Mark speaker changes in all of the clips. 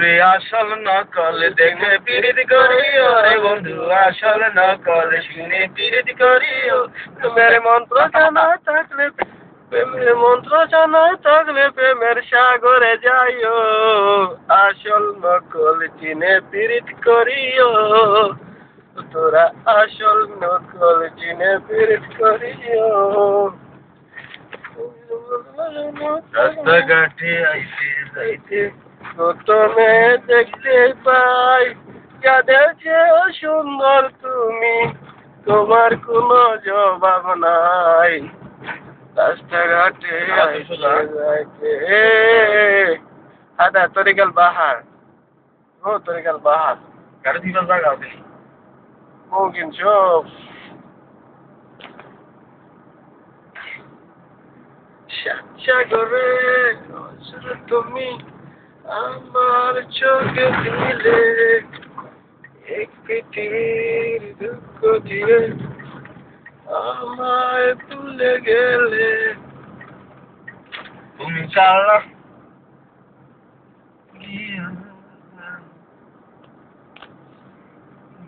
Speaker 1: বন্ধুরে আসল নকল দেখে পীড়িত করিও রে বন্ধু আসল নকল শুনে পীড়িত করিও প্রেমের মন্ত্র জানা থাকলে প্রেমের মন্ত্র জানা থাকলে প্রেমের সাগরে যাইও আসল নকল চিনে পীড়িত করিও তোরা আসল নকল চিনে পীড়িত করিও রাস্তাঘাটে আইতে যাইতে প্রথমে দেখতে পাই যাদের চেয়েও সুন্দর তুমি তোমার কোনো জবাব নাই রাস্তাঘাটে আইতে যাইতে هذا طريق البحر هو طريق البحر
Speaker 2: গাড়ি দিবার জায়গা আছে
Speaker 1: ممكن نشوف সাগরে তুমি আমার চোখে দিলে এক পৃথিবীর দুঃখ দিয়ে আমায় ভুলে গেলে
Speaker 2: তুমি চালা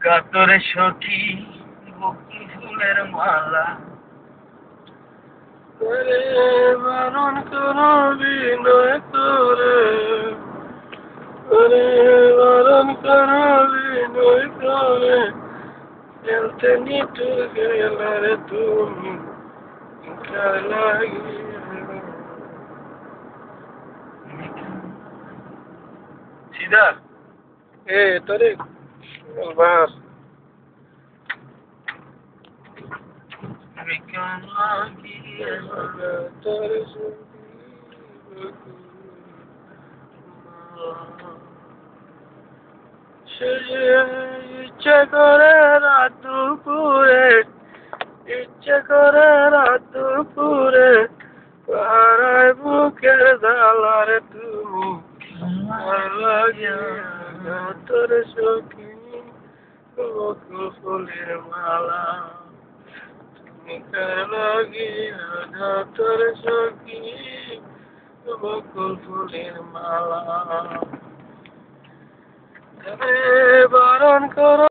Speaker 1: গাতরে সখী বকুল ফুলের মালা করে বারণ করো বিনয় করে বারণ করো বিনয় করে খেলতে নিতে গেলে রে তুমি
Speaker 2: সিধা
Speaker 1: طريق البحر
Speaker 2: বিজ্ঞান
Speaker 1: ইচ্ছে করে রাত দুপুরে ইচ্ছে করে রাত দুপুরে পাড়ায় বুকের জ্বালারে তুমি তোর সখী বকুল ফুলের মালা তুমি কার লাগিয়া তোর সখী বকুল ফুলের মালা বারণ করো